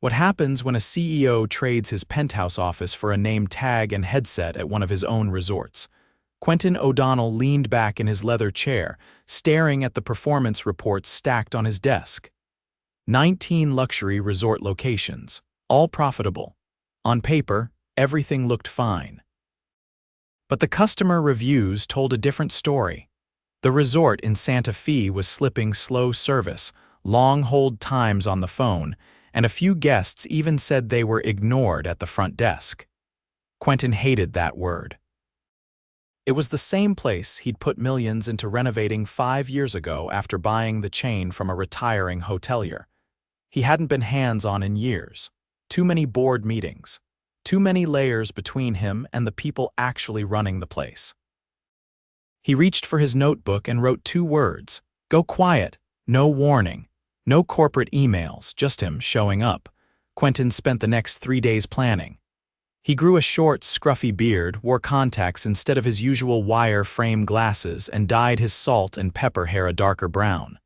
What happens when a CEO trades his penthouse office for a name tag and headset at one of his own resorts? Quentin O'Donnell leaned back in his leather chair, staring at the performance reports stacked on his desk. 19 luxury resort locations, all profitable. On paper, everything looked fine. But the customer reviews told a different story. The resort in Santa Fe was slipping slow service, long hold times on the phone, and a few guests even said they were ignored at the front desk. Quentin hated that word. It was the same place he'd put millions into renovating 5 years ago after buying the chain from a retiring hotelier. He hadn't been hands-on in years. Too many board meetings. Too many layers between him and the people actually running the place. He reached for his notebook and wrote 2 words. Go quiet. No warning. No corporate emails, just him showing up. Quentin spent the next 3 days planning. He grew a short, scruffy beard, wore contacts instead of his usual wire-frame glasses, and dyed his salt and pepper hair a darker brown.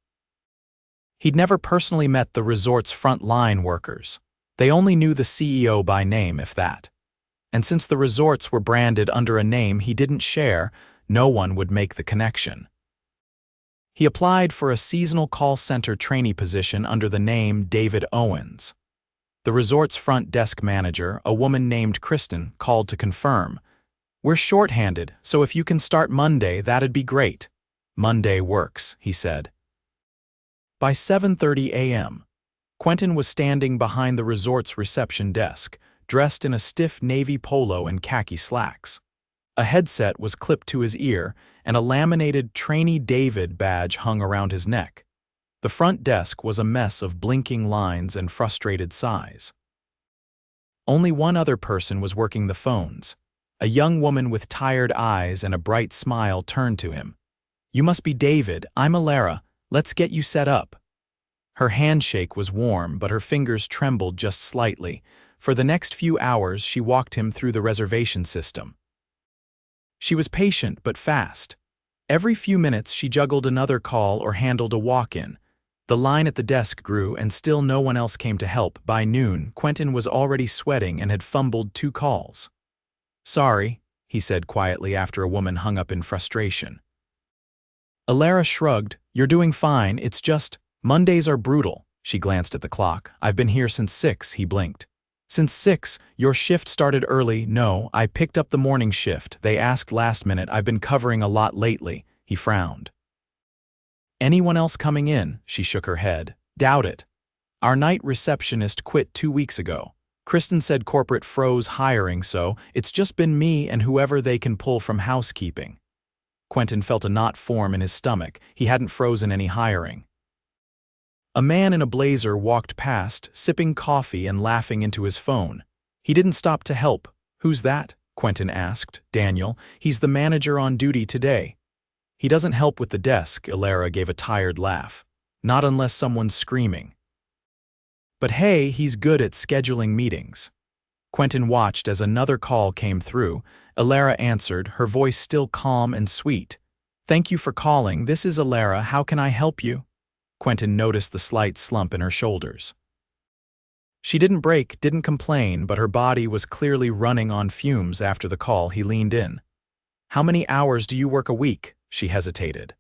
He'd never personally met the resort's frontline workers. They only knew the CEO by name, if that. And since the resorts were branded under a name he didn't share, no one would make the connection. He applied for a seasonal call center trainee position under the name David Owens. The resort's front desk manager, a woman named Kristen, called to confirm. We're short-handed, so if you can start Monday, that'd be great. Monday works, he said. By 7:30 a.m., Quentin was standing behind the resort's reception desk, dressed in a stiff navy polo and khaki slacks. A headset was clipped to his ear, and a laminated Trainee David badge hung around his neck. The front desk was a mess of blinking lines and frustrated sighs. Only one other person was working the phones. A young woman with tired eyes and a bright smile turned to him. You must be David. I'm Alara. Let's get you set up. Her handshake was warm, but her fingers trembled just slightly. For the next few hours, she walked him through the reservation system. She was patient but fast. Every few minutes, she juggled another call or handled a walk-in. The line at the desk grew, and still no one else came to help. By noon, Quentin was already sweating and had fumbled 2 calls. Sorry, he said quietly after a woman hung up in frustration. Alara shrugged. You're doing fine, it's just, Mondays are brutal. She glanced at the clock. I've been here since 6, he blinked. Since 6, your shift started early. No, I picked up the morning shift. They asked last minute. I've been covering a lot lately. He frowned. Anyone else coming in? She shook her head. Doubt it. Our night receptionist quit 2 weeks ago. Kristen said corporate froze hiring, so it's just been me and whoever they can pull from housekeeping. Quentin felt a knot form in his stomach. He hadn't frozen any hiring. A man in a blazer walked past, sipping coffee and laughing into his phone. He didn't stop to help. Who's that? Quentin asked. Daniel. He's the manager on duty today. He doesn't help with the desk, Alara gave a tired laugh. Not unless someone's screaming. But hey, he's good at scheduling meetings. Quentin watched as another call came through. Alara answered, her voice still calm and sweet. Thank you for calling. This is Alara. How can I help you? Quentin noticed the slight slump in her shoulders. She didn't break, didn't complain, but her body was clearly running on fumes after the call. He leaned in. How many hours do you work a week? She hesitated.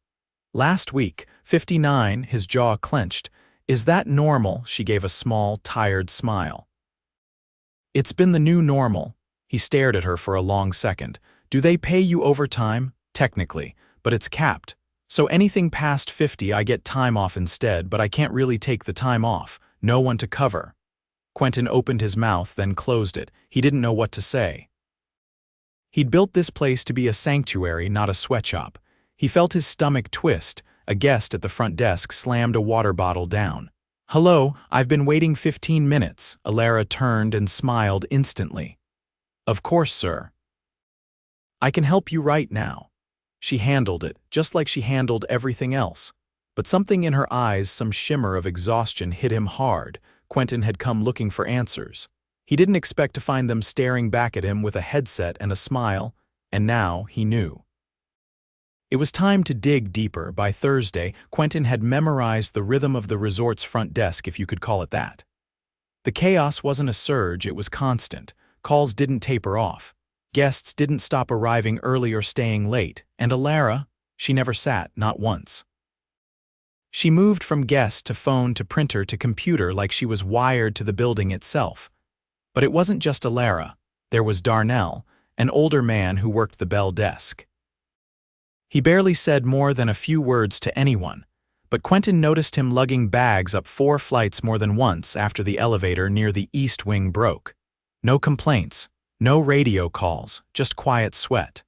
Last week, 59, his jaw clenched. Is that normal? She gave a small, tired smile. It's been the new normal. He stared at her for a long second. Do they pay you overtime? Technically, but it's capped. So anything past 50 I get time off instead, but I can't really take the time off. No one to cover. Quentin opened his mouth, then closed it. He didn't know what to say. He'd built this place to be a sanctuary, not a sweatshop. He felt his stomach twist. A guest at the front desk slammed a water bottle down. Hello, I've been waiting 15 minutes. Alara turned and smiled instantly. Of course, sir. I can help you right now. She handled it, just like she handled everything else. But something in her eyes, some shimmer of exhaustion, hit him hard. Quentin had come looking for answers. He didn't expect to find them staring back at him with a headset and a smile, and now he knew. It was time to dig deeper. By Thursday, Quentin had memorized the rhythm of the resort's front desk, if you could call it that. The chaos wasn't a surge, it was constant. Calls didn't taper off. Guests didn't stop arriving early or staying late, and Alara, she never sat, not once. She moved from guest to phone to printer to computer like she was wired to the building itself. But it wasn't just Alara. There was Darnell, an older man who worked the bell desk. He barely said more than a few words to anyone, but Quentin noticed him lugging bags up 4 flights more than once after the elevator near the east wing broke. No complaints, no radio calls, just quiet sweat.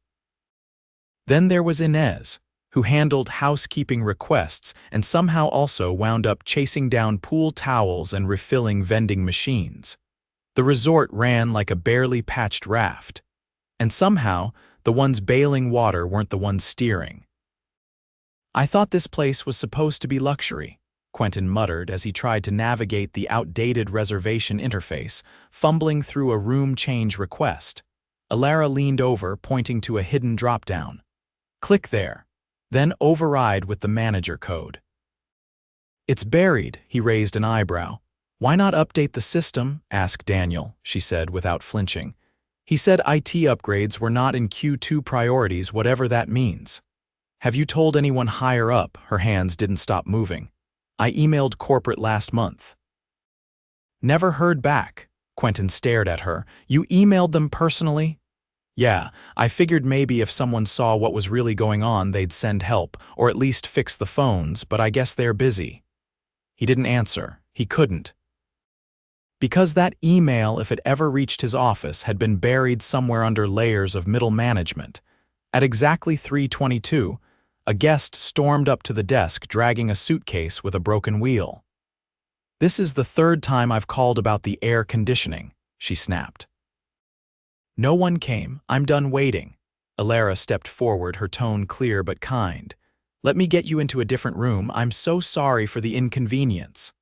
Then there was Inez, who handled housekeeping requests and somehow also wound up chasing down pool towels and refilling vending machines. The resort ran like a barely patched raft, and somehow the ones bailing water weren't the ones steering. "I thought this place was supposed to be luxury," Quentin muttered as he tried to navigate the outdated reservation interface, fumbling through a room change request. Alara leaned over, pointing to a hidden drop-down. "Click there, then override with the manager code." "It's buried," he raised an eyebrow. "Why not update the system?" asked Daniel, she said without flinching. "He said IT upgrades were not in Q2 priorities, whatever that means." "Have you told anyone higher up?" Her hands didn't stop moving. "I emailed corporate last month." "Never heard back." Quentin stared at her. "You emailed them personally?" "Yeah, I figured maybe if someone saw what was really going on they'd send help, or at least fix the phones, but I guess they're busy." He didn't answer. He couldn't. Because that email, if it ever reached his office, had been buried somewhere under layers of middle management. At exactly 3:22, a guest stormed up to the desk dragging a suitcase with a broken wheel. "This is the 3rd time I've called about the air conditioning," she snapped. "No one came. I'm done waiting." Alara stepped forward, her tone clear but kind. "Let me get you into a different room. I'm so sorry for the inconvenience."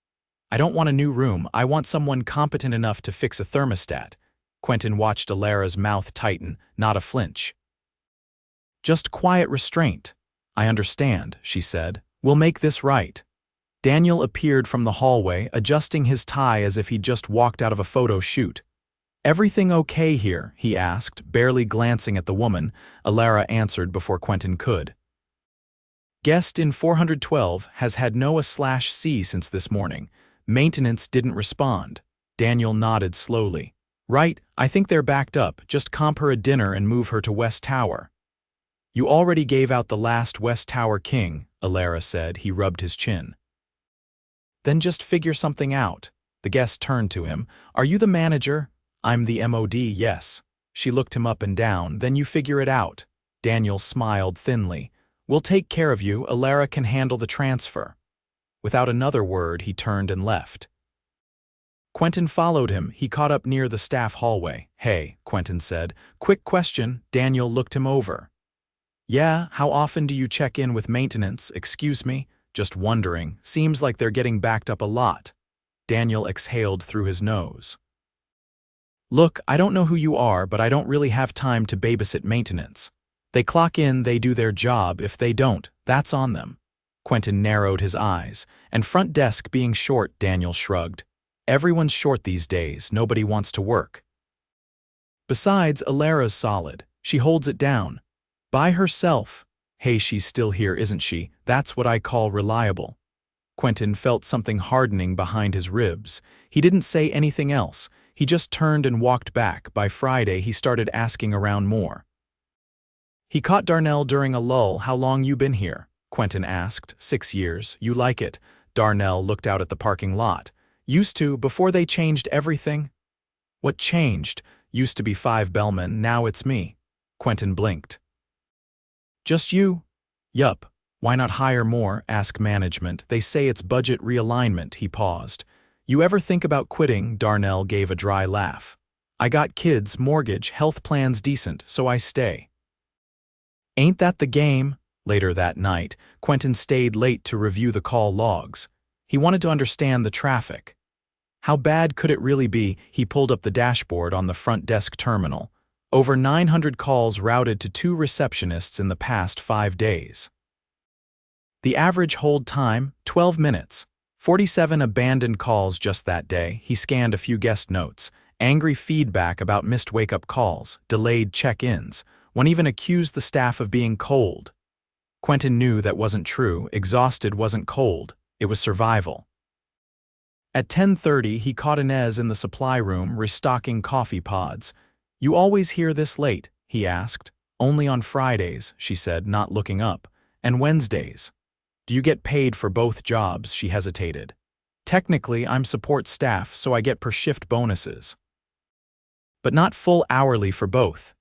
"I don't want a new room. I want someone competent enough to fix a thermostat." Quentin watched Alara's mouth tighten, not a flinch. "Just quiet restraint." "I understand," she said. "We'll make this right." Daniel appeared from the hallway, adjusting his tie as if he'd just walked out of a photo shoot. "Everything okay here?" he asked, barely glancing at the woman. Alara answered before Quentin could. "Guest in 412 has had no A/C since this morning. Maintenance didn't respond." Daniel nodded slowly. "Right, I think they're backed up. Just comp her a dinner and move her to West Tower." "You already gave out the last West Tower king," Alara said. He rubbed his chin. "Then just figure something out." The guest turned to him. "Are you the manager?" "I'm the MOD, yes." She looked him up and down. "Then you figure it out." Daniel smiled thinly. "We'll take care of you. Alara can handle the transfer." Without another word, he turned and left. Quentin followed him. He caught up near the staff hallway. "Hey," Quentin said. "Quick question." Daniel looked him over. "Yeah, how often do you check in with maintenance?" "Excuse me?" "Just wondering. Seems like they're getting backed up a lot." Daniel exhaled through his nose. "Look, I don't know who you are, but I don't really have time to babysit maintenance. They clock in, they do their job. If they don't, that's on them." Quentin narrowed his eyes. "And front desk being short," Daniel shrugged. "Everyone's short these days. Nobody wants to work. Besides, Alara's solid. She holds it down. By herself. Hey, she's still here, isn't she? That's what I call reliable." Quentin felt something hardening behind his ribs. He didn't say anything else. He just turned and walked back. By Friday, he started asking around more. He caught Darnell during a lull. "How long you been here?" Quentin asked. 6 years. "You like it?" Darnell looked out at the parking lot. "Used to, before they changed everything." "What changed?" "Used to be 5 bellmen, now it's me." Quentin blinked. "Just you?" "Yup. Why not hire more?" "Ask management. They say it's budget realignment." He paused. "You ever think about quitting?" Darnell gave a dry laugh. "I got kids, mortgage, health plan's decent, so I stay." "Ain't that the game?" Later that night, Quentin stayed late to review the call logs. He wanted to understand the traffic. How bad could it really be? He pulled up the dashboard on the front desk terminal. Over 900 calls routed to 2 receptionists in the past 5 days. The average hold time, 12 minutes. 47 abandoned calls just that day. He scanned a few guest notes, angry feedback about missed wake-up calls, delayed check-ins. One even accused the staff of being cold. Quentin knew that wasn't true. Exhausted wasn't cold. It was survival. At 10:30, he caught Inez in the supply room restocking coffee pods. "You always here this late?" he asked. "Only on Fridays," she said, not looking up. "And Wednesdays." "Do you get paid for both jobs?" She hesitated. "Technically, I'm support staff, so I get per-shift bonuses." "But not full hourly for both."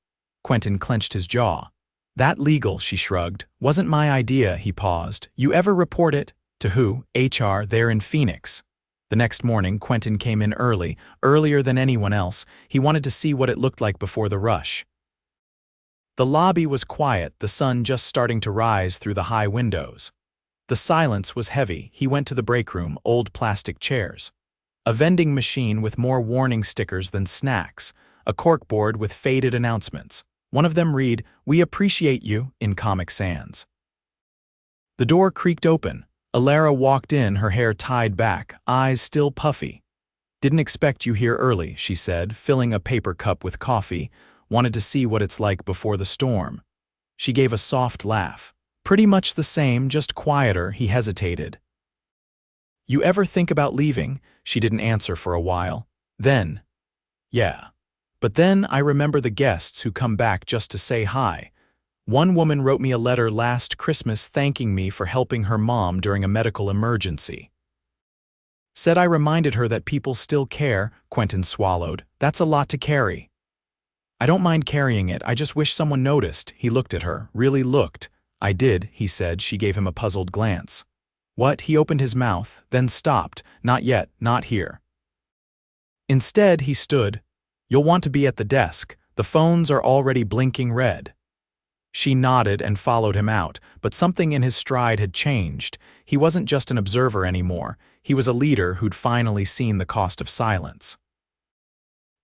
Quentin clenched his jaw. "That legal," she shrugged. "Wasn't my idea," he paused. "You ever report it?" "To who?" "HR, there in Phoenix." The next morning, Quentin came in early, earlier than anyone else. He wanted to see what it looked like before the rush. The lobby was quiet, the sun just starting to rise through the high windows. The silence was heavy. He went to the break room, old plastic chairs. A vending machine with more warning stickers than snacks. A corkboard with faded announcements. One of them read, "We appreciate you," in Comic Sans. The door creaked open. Alara walked in, her hair tied back, eyes still puffy. "Didn't expect you here early," she said, filling a paper cup with coffee. "Wanted to see what it's like before the storm." She gave a soft laugh. "Pretty much the same, just quieter." He hesitated. "You ever think about leaving?" She didn't answer for a while. Then, "Yeah. But then I remember the guests who come back just to say hi. One woman wrote me a letter last Christmas thanking me for helping her mom during a medical emergency. Said I reminded her that people still care." Quentin swallowed. "That's a lot to carry." "I don't mind carrying it, I just wish someone noticed." He looked at her, really looked. "I did," he said. She gave him a puzzled glance. "What?" He opened his mouth, then stopped. "Not yet, not here." Instead, he stood. "You'll want to be at the desk. The phones are already blinking red." She nodded and followed him out, but something in his stride had changed. He wasn't just an observer anymore. He was a leader who'd finally seen the cost of silence.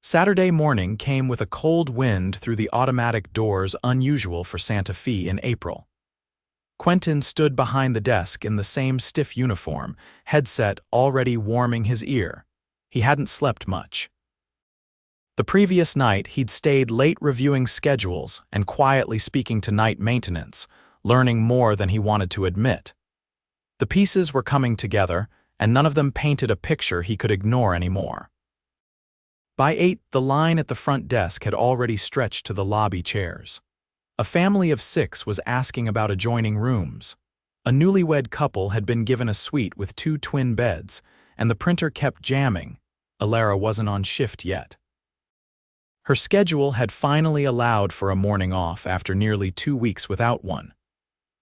Saturday morning came with a cold wind through the automatic doors, unusual for Santa Fe in April. Quentin stood behind the desk in the same stiff uniform, headset already warming his ear. He hadn't slept much. The previous night, he'd stayed late reviewing schedules and quietly speaking to night maintenance, learning more than he wanted to admit. The pieces were coming together, and none of them painted a picture he could ignore anymore. By 8, the line at the front desk had already stretched to the lobby chairs. A family of 6 was asking about adjoining rooms. A newlywed couple had been given a suite with 2 twin beds, and the printer kept jamming. Alara wasn't on shift yet. Her schedule had finally allowed for a morning off after nearly 2 weeks without one.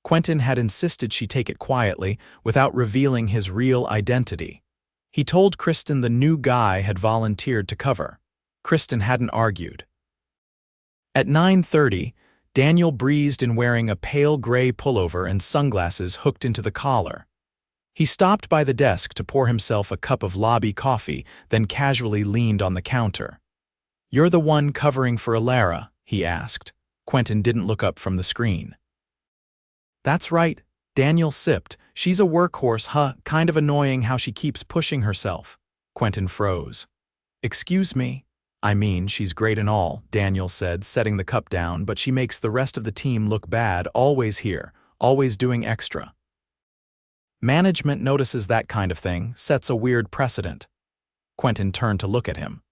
Quentin had insisted she take it quietly, without revealing his real identity. He told Kristen the new guy had volunteered to cover. Kristen hadn't argued. At 9:30, Daniel breezed in wearing a pale gray pullover and sunglasses hooked into the collar. He stopped by the desk to pour himself a cup of lobby coffee, then casually leaned on the counter. "You're the one covering for Alara?" he asked. Quentin didn't look up from the screen. "That's right," Daniel sipped. "She's a workhorse, kind of annoying how she keeps pushing herself." Quentin froze. "Excuse me?" "I mean, she's great and all," Daniel said, setting the cup down, "but she makes the rest of the team look bad, always here, always doing extra." Management notices that kind of thing, sets a weird precedent. Quentin turned to look at him.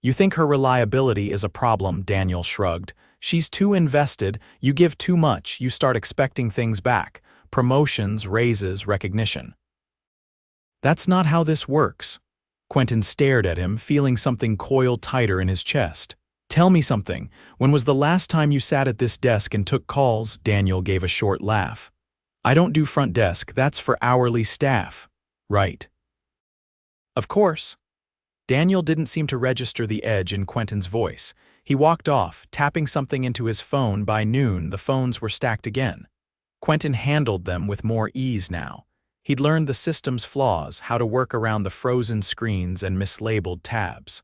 "You think her reliability is a problem," Daniel shrugged. "She's too invested, you give too much, you start expecting things back. Promotions, raises, recognition." "That's not how this works." Quentin stared at him, feeling something coil tighter in his chest. "Tell me something. When was the last time you sat at this desk and took calls?" Daniel gave a short laugh. "I don't do front desk, that's for hourly staff." "Right." "Of course." Daniel didn't seem to register the edge in Quentin's voice. He walked off, tapping something into his phone. By noon, the phones were stacked again. Quentin handled them with more ease now. He'd learned the system's flaws, how to work around the frozen screens and mislabeled tabs.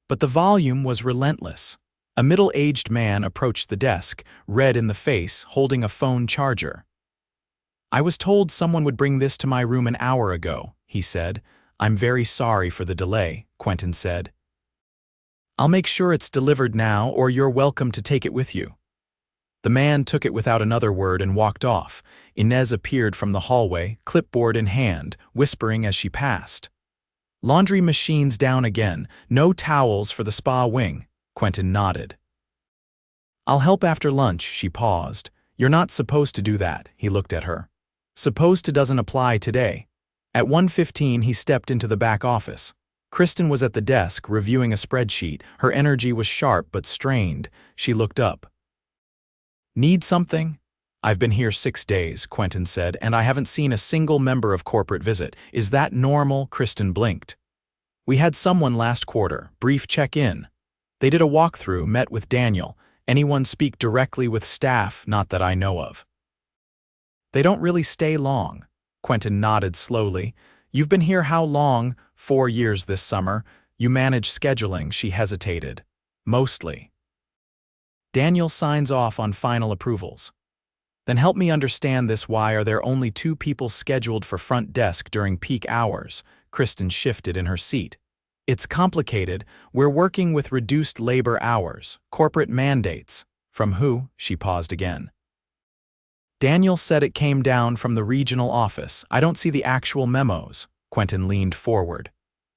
But the volume was relentless. A middle-aged man approached the desk, red in the face, holding a phone charger. I was told someone would bring this to my room an hour ago, he said. I'm very sorry for the delay, Quentin said. I'll make sure it's delivered now, or you're welcome to take it with you. The man took it without another word and walked off. Inez appeared from the hallway, clipboard in hand, whispering as she passed. Laundry machines down again, no towels for the spa wing. Quentin nodded. I'll help after lunch, she paused. You're not supposed to do that, he looked at her. Supposed to doesn't apply today. At 1:15 he stepped into the back office. Kristen was at the desk, reviewing a spreadsheet. Her energy was sharp but strained. She looked up. Need something? I've been here 6 days, Quentin said, and I haven't seen a single member of corporate visit. Is that normal? Kristen blinked. We had someone last quarter, brief check-in. They did a walkthrough, met with Daniel. Anyone speak directly with staff? Not that I know of. They don't really stay long. Quentin nodded slowly. You've been here how long? 4 years this summer. You manage scheduling, she hesitated. Mostly. Daniel signs off on final approvals. Then help me understand this. Why are there only 2 people scheduled for front desk during peak hours? Kristen shifted in her seat. It's complicated. We're working with reduced labor hours, corporate mandates. From who? She paused again. Daniel said it came down from the regional office. I don't see the actual memos. Quentin leaned forward.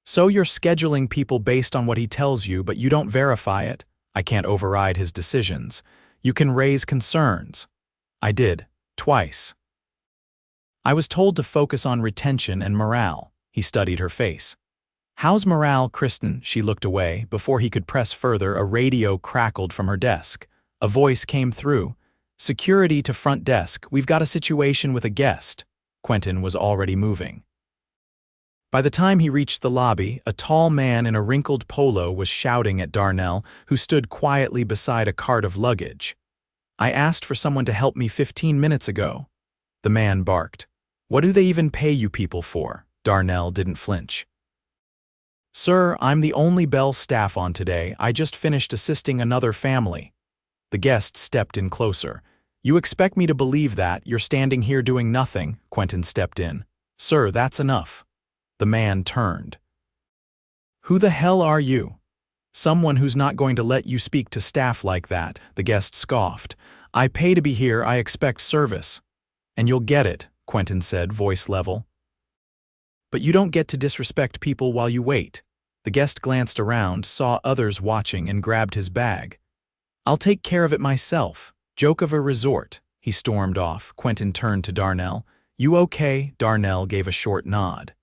So you're scheduling people based on what he tells you, but you don't verify it? I can't override his decisions. You can raise concerns. I did, twice. I was told to focus on retention and morale. He studied her face. How's morale, Kristen? She looked away. Before he could press further, a radio crackled from her desk. A voice came through. Security to front desk. We've got a situation with a guest. Quentin was already moving. By the time he reached the lobby, a tall man in a wrinkled polo was shouting at Darnell, who stood quietly beside a cart of luggage. I asked for someone to help me 15 minutes ago. The man barked. What do they even pay you people for? Darnell didn't flinch. Sir, I'm the only Bell staff on today. I just finished assisting another family. The guest stepped in closer. You expect me to believe that? You're standing here doing nothing. Quentin stepped in. Sir, that's enough. The man turned. Who the hell are you? Someone who's not going to let you speak to staff like that, the guest scoffed. I pay to be here, I expect service. And you'll get it, Quentin said, voice level. But you don't get to disrespect people while you wait. The guest glanced around, saw others watching, and grabbed his bag. I'll take care of it myself. Joke of a resort. He stormed off. Quentin turned to Darnell. You okay? Darnell gave a short nod.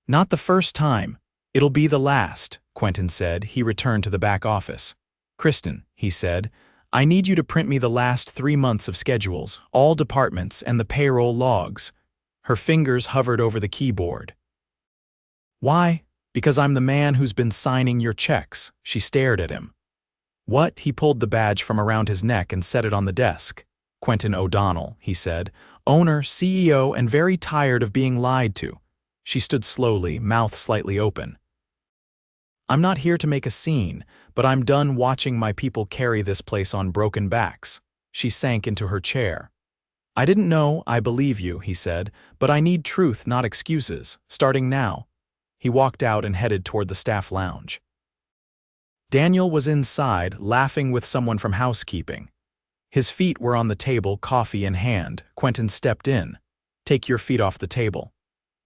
Not the first time. It'll be the last, Quentin said. He returned to the back office. Kristen, he said, I need you to print me the last 3 months of schedules, all departments, and the payroll logs. Her fingers hovered over the keyboard. Why? Because I'm the man who's been signing your checks. She stared at him. What? He pulled the badge from around his neck and set it on the desk. Quentin O'Donnell, he said, owner, CEO, and very tired of being lied to. She stood slowly, mouth slightly open. I'm not here to make a scene, but I'm done watching my people carry this place on broken backs. She sank into her chair. I didn't know, I believe you, he said, but I need truth, not excuses, starting now. He walked out and headed toward the staff lounge. Daniel was inside, laughing with someone from housekeeping. His feet were on the table, coffee in hand. Quentin stepped in. Take your feet off the table.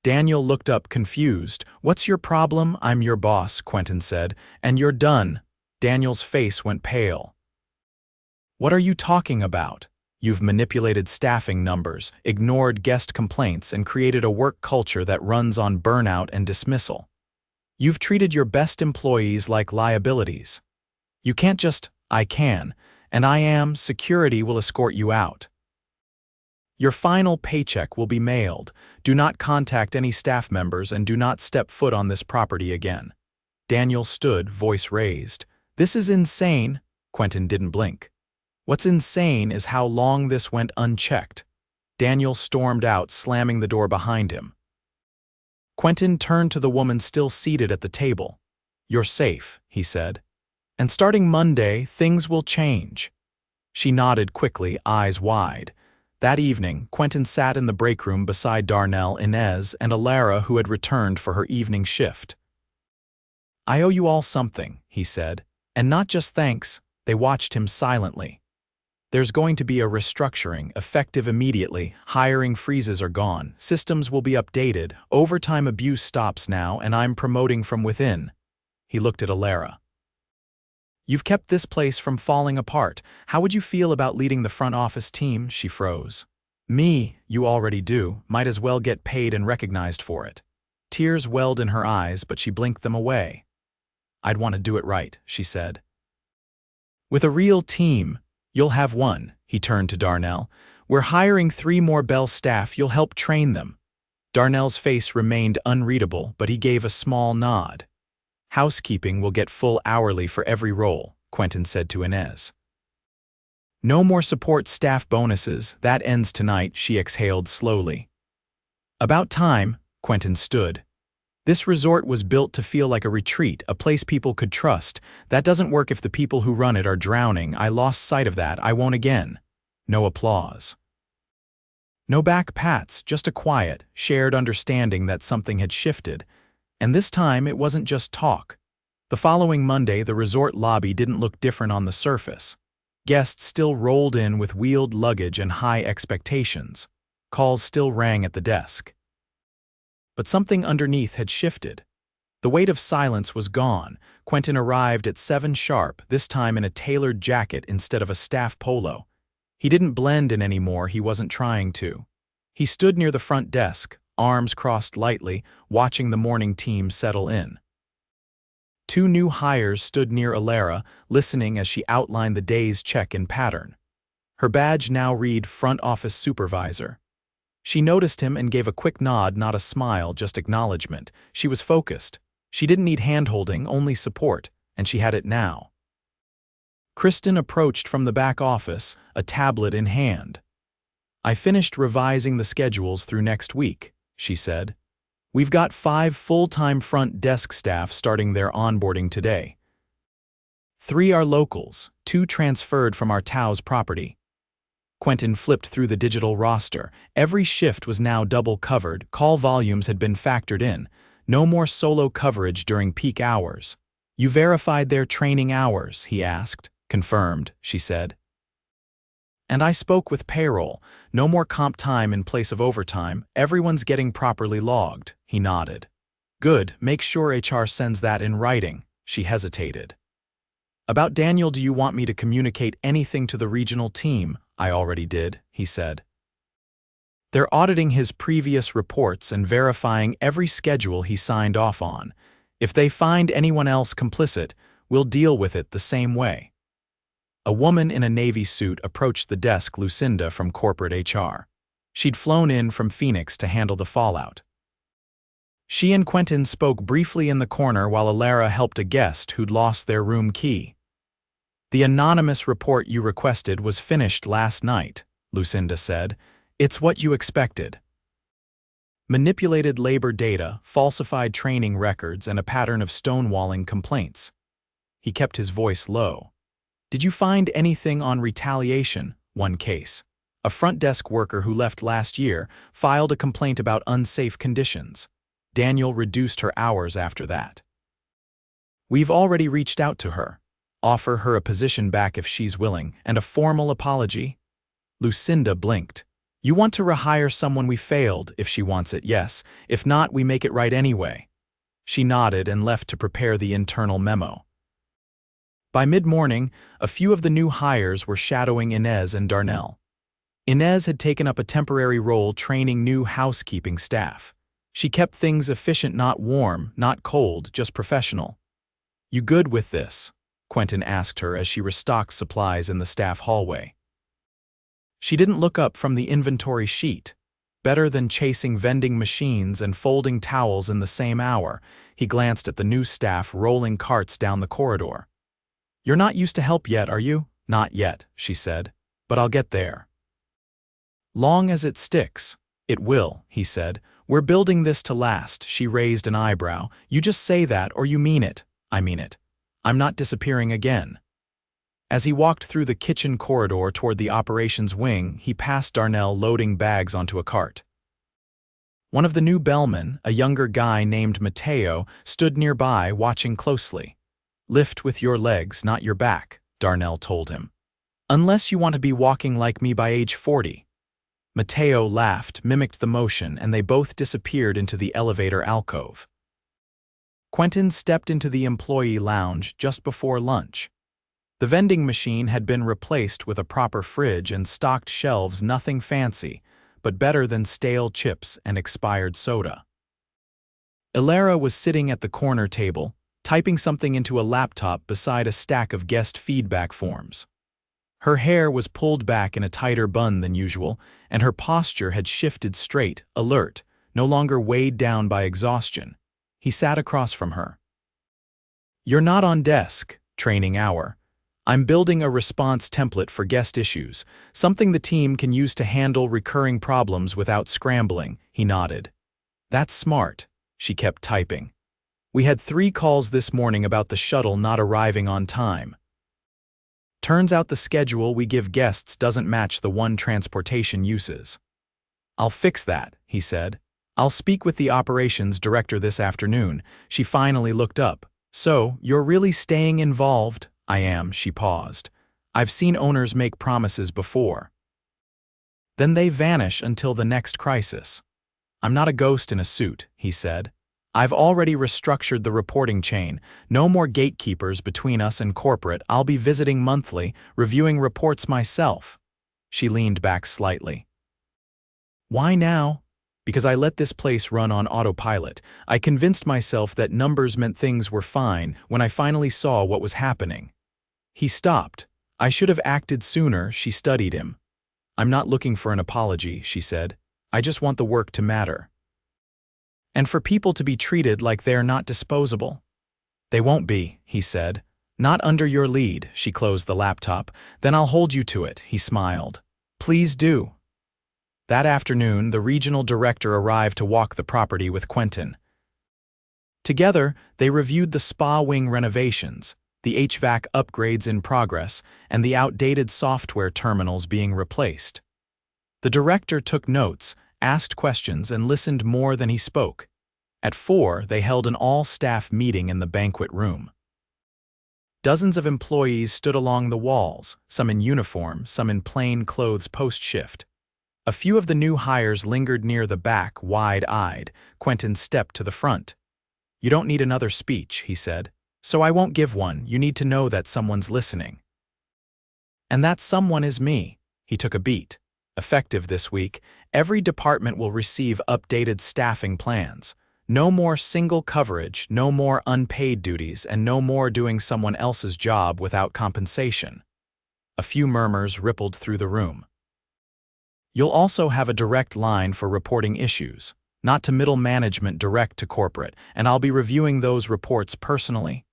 Daniel looked up, confused. What's your problem? I'm your boss, Quentin said, and you're done. Daniel's face went pale. What are you talking about? You've manipulated staffing numbers, ignored guest complaints, and created a work culture that runs on burnout and dismissal. You've treated your best employees like liabilities. You can't just, I can, and I am, security will escort you out. Your final paycheck will be mailed. Do not contact any staff members and do not step foot on this property again. Daniel stood, voice raised. This is insane. Quentin didn't blink. What's insane is how long this went unchecked. Daniel stormed out, slamming the door behind him. Quentin turned to the woman still seated at the table. You're safe, he said. And starting Monday, things will change. She nodded quickly, eyes wide. That evening, Quentin sat in the break room beside Darnell, Inez, and Alara, who had returned for her evening shift. "I owe you all something," he said, "and not just thanks." They watched him silently. "There's going to be a restructuring, effective immediately. Hiring freezes are gone, systems will be updated, overtime abuse stops now, and I'm promoting from within." He looked at Alara. "You've kept this place from falling apart. How would you feel about leading the front office team?" She froze. "Me, you already do. Might as well get paid and recognized for it." Tears welled in her eyes, but she blinked them away. "I'd want to do it right," she said. "With a real team. You'll have one," he turned to Darnell. "We're hiring 3 more Bell staff. You'll help train them." Darnell's face remained unreadable, but he gave a small nod. "Housekeeping will get full hourly for every role," Quentin said to Inez. "No more support staff bonuses. That ends tonight," she exhaled slowly. "About time," Quentin stood. "This resort was built to feel like a retreat, a place people could trust. That doesn't work if the people who run it are drowning. I lost sight of that. I won't again." No applause. No back pats, just a quiet, shared understanding that something had shifted. And this time it wasn't just talk. The following Monday, the resort lobby didn't look different on the surface. Guests still rolled in with wheeled luggage and high expectations. Calls still rang at the desk. But something underneath had shifted. The weight of silence was gone. Quentin arrived at 7 sharp, this time in a tailored jacket instead of a staff polo. He didn't blend in anymore, he wasn't trying to. He stood near the front desk, arms crossed lightly, watching the morning team settle in. 2 new hires stood near Alara, listening as she outlined the day's check-in pattern. Her badge now read Front Office Supervisor. She noticed him and gave a quick nod, not a smile, just acknowledgement. She was focused. She didn't need hand-holding, only support, and she had it now. Kristen approached from the back office, a tablet in hand. "I finished revising the schedules through next week," she said. "We've got 5 full-time front desk staff starting their onboarding today. 3 are locals, 2 transferred from our Taos property." Quentin flipped through the digital roster. Every shift was now double covered, call volumes had been factored in. No more solo coverage during peak hours. "You verified their training hours?" he asked. "Confirmed," she said. "And I spoke with payroll. No more comp time in place of overtime. Everyone's getting properly logged." He nodded. "Good, make sure HR sends that in writing." She hesitated. "About Daniel, do you want me to communicate anything to the regional team?" "I already did," he said. "They're auditing his previous reports and verifying every schedule he signed off on. If they find anyone else complicit, we'll deal with it the same way." A woman in a navy suit approached the desk, Lucinda from corporate HR. She'd flown in from Phoenix to handle the fallout. She and Quentin spoke briefly in the corner while Alara helped a guest who'd lost their room key. "The anonymous report you requested was finished last night," Lucinda said. "It's what you expected. Manipulated labor data, falsified training records, and a pattern of stonewalling complaints." He kept his voice low. "Did you find anything on retaliation?" "One case. A front desk worker who left last year filed a complaint about unsafe conditions. Daniel reduced her hours after that. We've already reached out to her. Offer her a position back if she's willing, and a formal apology." Lucinda blinked. "You want to rehire someone we failed, if she wants it, yes. If not, we make it right anyway." She nodded and left to prepare the internal memo. By mid-morning, a few of the new hires were shadowing Inez and Darnell. Inez had taken up a temporary role training new housekeeping staff. She kept things efficient, not warm, not cold, just professional. "You good with this?" Quentin asked her as she restocked supplies in the staff hallway. She didn't look up from the inventory sheet. Better than chasing vending machines and folding towels in the same hour. He glanced at the new staff rolling carts down the corridor. "You're not used to help yet, are you?" "Not yet," she said, "but I'll get there." "Long as it sticks." "It will," he said. "We're building this to last." She raised an eyebrow. "You just say that or you mean it." "I mean it. I'm not disappearing again." As he walked through the kitchen corridor toward the operations wing, he passed Darnell loading bags onto a cart. One of the new bellmen, a younger guy named Mateo, stood nearby watching closely. "Lift with your legs, not your back," Darnell told him. "Unless you want to be walking like me by age 40. Mateo laughed, mimicked the motion, and they both disappeared into the elevator alcove. Quentin stepped into the employee lounge just before lunch. The vending machine had been replaced with a proper fridge and stocked shelves, nothing fancy, but better than stale chips and expired soda. Ilara was sitting at the corner table, typing something into a laptop beside a stack of guest feedback forms. Her hair was pulled back in a tighter bun than usual, and her posture had shifted straight, alert, no longer weighed down by exhaustion. He sat across from her. "You're not on desk, training hour. I'm building a response template for guest issues, something the team can use to handle recurring problems without scrambling," he nodded. "That's smart," she kept typing. "We had 3 calls this morning about the shuttle not arriving on time. Turns out the schedule we give guests doesn't match the one transportation uses." "I'll fix that," he said. "I'll speak with the operations director this afternoon." She finally looked up. "So, you're really staying involved?" "I am," she paused. "I've seen owners make promises before. Then they vanish until the next crisis." "I'm not a ghost in a suit," he said. "I've already restructured the reporting chain. No more gatekeepers between us and corporate. I'll be visiting monthly, reviewing reports myself." She leaned back slightly. "Why now?" "Because I let this place run on autopilot. I convinced myself that numbers meant things were fine when I finally saw what was happening." He stopped. "I should have acted sooner," she studied him. "I'm not looking for an apology," she said. "I just want the work to matter. And for people to be treated like they're not disposable." "They won't be," he said. "Not under your lead." She closed the laptop. "Then I'll hold you to it," he smiled. "Please do." That afternoon, the regional director arrived to walk the property with Quentin. Together, they reviewed the spa wing renovations, the HVAC upgrades in progress, and the outdated software terminals being replaced. The director took notes, asked questions, and listened more than he spoke. At 4, they held an all-staff meeting in the banquet room. Dozens of employees stood along the walls, some in uniform, some in plain clothes post-shift. A few of the new hires lingered near the back, wide-eyed. Quentin stepped to the front. "You don't need another speech," he said. "So I won't give one. You need to know that someone's listening. And that someone is me." He took a beat. "Effective this week, every department will receive updated staffing plans. No more single coverage, no more unpaid duties, and no more doing someone else's job without compensation." A few murmurs rippled through the room. "You'll also have a direct line for reporting issues, not to middle management, direct to corporate, and I'll be reviewing those reports personally."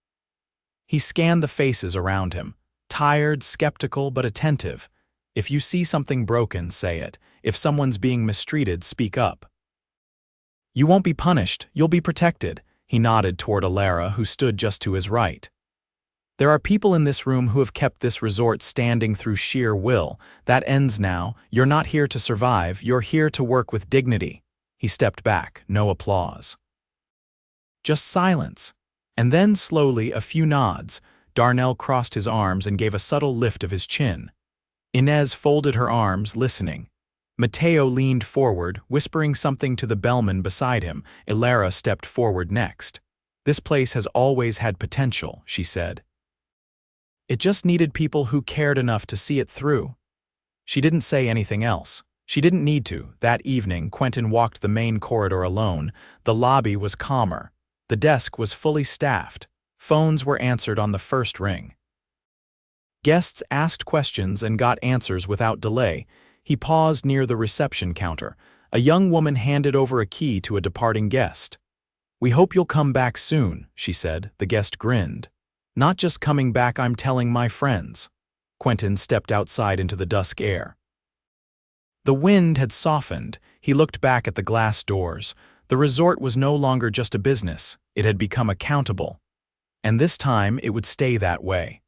He scanned the faces around him, tired, skeptical, but attentive. "If you see something broken, say it. If someone's being mistreated, speak up. You won't be punished, you'll be protected." He nodded toward Ilara, who stood just to his right. "There are people in this room who have kept this resort standing through sheer will. That ends now. You're not here to survive, you're here to work with dignity." He stepped back, no applause. Just silence. And then, slowly, a few nods. Darnell crossed his arms and gave a subtle lift of his chin. Inez folded her arms, listening. Mateo leaned forward, whispering something to the bellman beside him. Ilara stepped forward next. "This place has always had potential," she said. "It just needed people who cared enough to see it through." She didn't say anything else. She didn't need to. That evening, Quentin walked the main corridor alone. The lobby was calmer. The desk was fully staffed. Phones were answered on the first ring. Guests asked questions and got answers without delay. He paused near the reception counter. A young woman handed over a key to a departing guest. "We hope you'll come back soon," she said. The guest grinned. "Not just coming back, I'm telling my friends." Quentin stepped outside into the dusk air. The wind had softened. He looked back at the glass doors. The resort was no longer just a business. It had become accountable. And this time, it would stay that way.